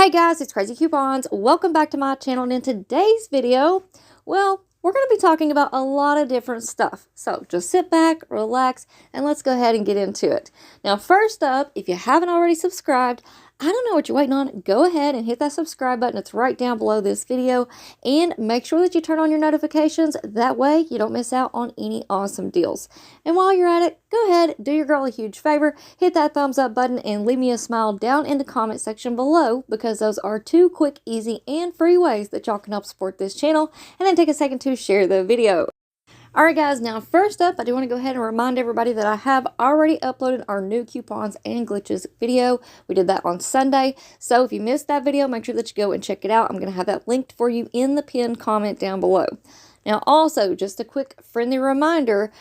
Hey guys, it's Crazy Coupons. Welcome back to my channel, and in today's video, well, we're going to be talking about a lot of different stuff. So just sit back, relax, and let's go ahead and get into it. Now, first up, if you haven't already subscribed, I don't know what you're waiting on. Go ahead and hit that subscribe button. It's right down below this video. And make sure that you turn on your notifications. That way you don't miss out on any awesome deals. And while you're at it, go ahead, do your girl a huge favor. Hit that thumbs up button and leave me a smile down in the comment section below, because those are two quick, easy, and free ways that y'all can help support this channel. And then take a second to share the video. Alright guys, now first up, I do want to go ahead and remind everybody that I have already uploaded our new coupons and glitches video. We did that on Sunday, so if you missed that video, make sure that you go and check it out. I'm going to have that linked for you in the pinned comment down below. Now also, just a quick friendly reminder,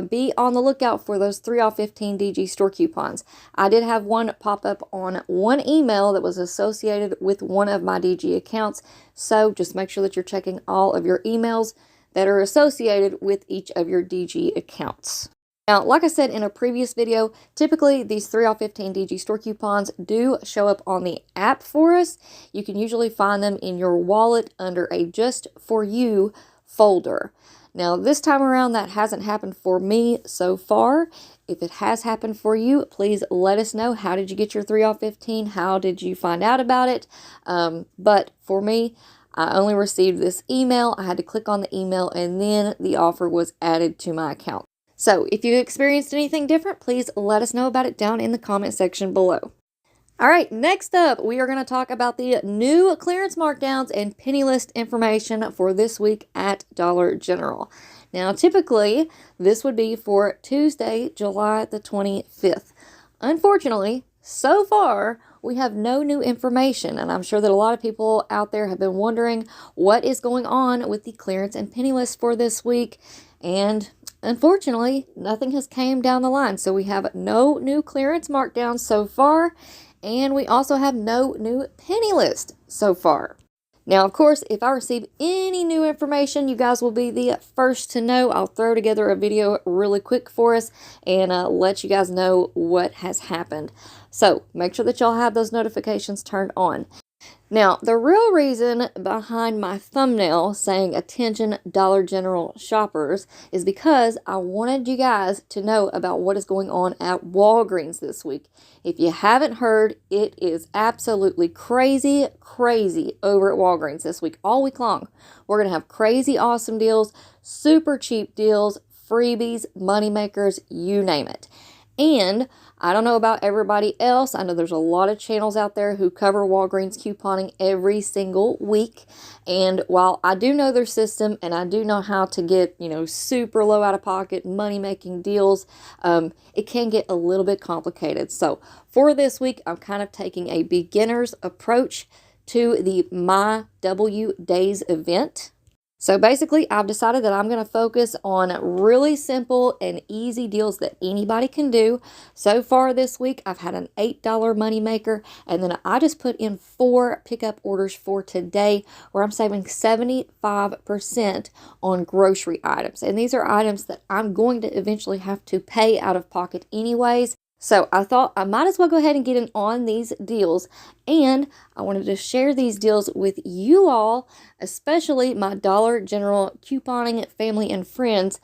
be on the lookout for those 3 off 15 DG store coupons. I did have one pop up on one email that was associated with one of my DG accounts, so just make sure that you're checking all of your emails that are associated with each of your DG accounts. Now, like I said in a previous video, typically these 3 off 15 DG store coupons do show up on the app for us. You can usually find them in your wallet under a Just For You folder. Now, this time around, that hasn't happened for me so far. If it has happened for you, please let us know. How did you get your 3 off 15? How did you find out about it? But for me, I only received this email. I had to click on the email and then the offer was added to my account. So if you experienced anything different, please let us know about it down in the comment section below. All right, next up, we are going to talk about the new clearance markdowns and penny list information for this week at Dollar General. Now, typically, this would be for Tuesday, July the 25th. Unfortunately, so far, we have no new information, and I'm sure that a lot of people out there have been wondering what is going on with the clearance and penny list for this week, and unfortunately, nothing has came down the line. So we have no new clearance markdowns so far, and we also have no new penny list so far. Now, of course, if I receive any new information, you guys will be the first to know. I'll throw together a video really quick for us and let you guys know what has happened. So make sure that y'all have those notifications turned on. Now, the real reason behind my thumbnail saying "Attention Dollar General shoppers" is because I wanted you guys to know about what is going on at Walgreens this week. If you haven't heard, it is absolutely crazy over at Walgreens this week, all week long. We're going to have crazy awesome deals, super cheap deals, freebies, money makers, you name it. And I don't know about everybody else. I know there's a lot of channels out there who cover Walgreens couponing every single week. And while I do know their system and I do know how to get, super low out of pocket money making deals, it can get a little bit complicated. So for this week, I'm kind of taking a beginner's approach to the My W Days event. So basically, I've decided that I'm going to focus on really simple and easy deals that anybody can do. So far this week, I've had an $8 moneymaker, and then I just put in 4 pickup orders for today where I'm saving 75% on grocery items. And these are items that I'm going to eventually have to pay out of pocket anyways. So I thought I might as well go ahead and get in on these deals, and I wanted to share these deals with you all, especially my Dollar General couponing family and friends,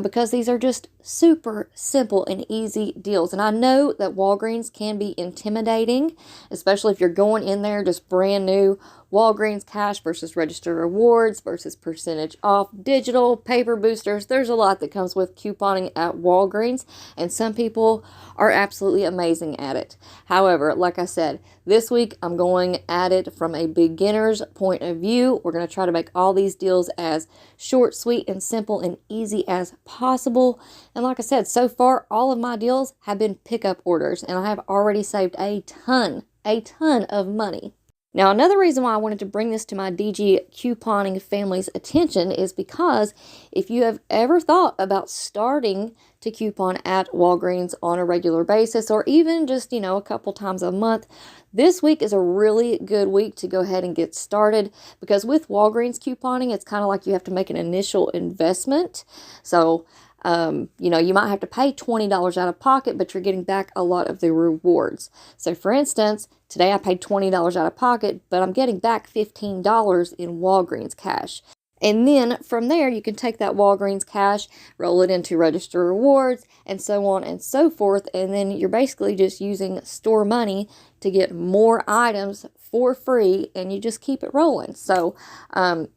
because these are just super simple and easy deals. And I know that Walgreens can be intimidating, especially if you're going in there just brand new. Walgreens cash versus register rewards versus percentage off, digital, paper boosters. There's a lot that comes with couponing at Walgreens, and some people are absolutely amazing at it. However, like I said, this week I'm going at it from a beginner's point of view. We're going to try to make all these deals as short, sweet, and simple and easy as possible. And like I said, so far all of my deals have been pickup orders, and I have already saved a ton of money. Now, another reason why I wanted to bring this to my DG couponing family's attention is because if you have ever thought about starting to coupon at Walgreens on a regular basis, or even just, a couple times a month, this week is a really good week to go ahead and get started, because with Walgreens couponing, it's kind of like you have to make an initial investment. So You know, you might have to pay $20 out of pocket, but you're getting back a lot of the rewards. So for instance, today I paid $20 out of pocket, but I'm getting back $15 in Walgreens cash. And then from there, you can take that Walgreens cash, roll it into register rewards, and so on and so forth. And then you're basically just using store money to get more items for free, and you just keep it rolling. So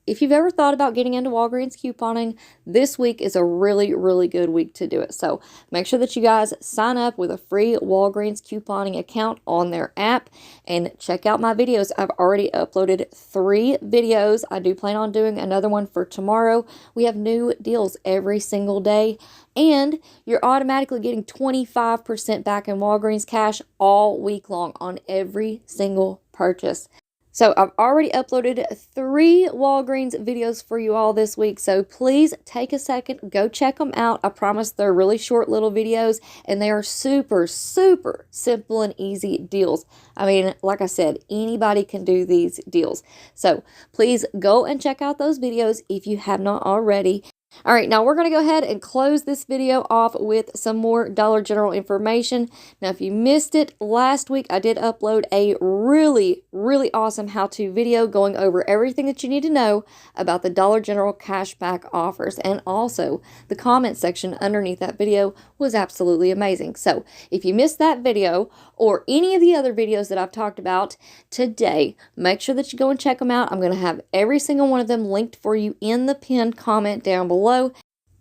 if you've ever thought about getting into Walgreens couponing, this week is a really, really good week to do it. So make sure that you guys sign up with a free Walgreens couponing account on their app and check out my videos. I've already uploaded 3 videos. I do plan on doing another one for tomorrow. We have new deals every single day, and you're automatically getting 25% back in Walgreens cash all week long on every single purchase. So I've already uploaded 3 Walgreens videos for you all this week. So please take a second, go check them out. I promise they're really short little videos, and they are super, super simple and easy deals. I mean, like I said, anybody can do these deals. So please go and check out those videos if you have not already. All right, now we're going to go ahead and close this video off with some more Dollar General information. Now, if you missed it last week, I did upload a really, really awesome how-to video going over everything that you need to know about the Dollar General cashback offers. And also, the comment section underneath that video was absolutely amazing. So, if you missed that video or any of the other videos that I've talked about today, make sure that you go and check them out. I'm going to have every single one of them linked for you in the pinned comment down below.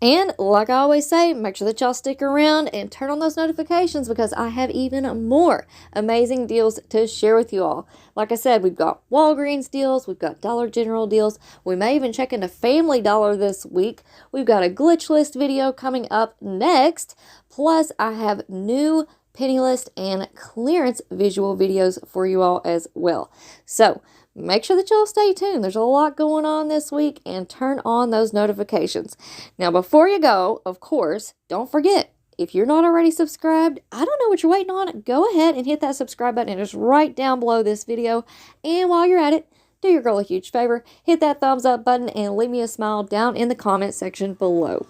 And like I always say, make sure that y'all stick around and turn on those notifications, because I have even more amazing deals to share with you all. Like I said, we've got Walgreens deals, we've got Dollar General deals. We may even check into Family Dollar this week. We've got a glitch list video coming up next. Plus, I have new penny list and clearance visual videos for you all as well. So make sure that y'all stay tuned. There's a lot going on this week, and turn on those notifications. Now, before you go, of course, don't forget, if you're not already subscribed, I don't know what you're waiting on. Go ahead and hit that subscribe button. It is right down below this video. And while you're at it, do your girl a huge favor, hit that thumbs up button and leave me a smile down in the comment section below.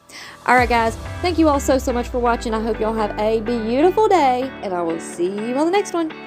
All right, guys, thank you all so much for watching. I hope y'all have a beautiful day, and I will see you on the next one.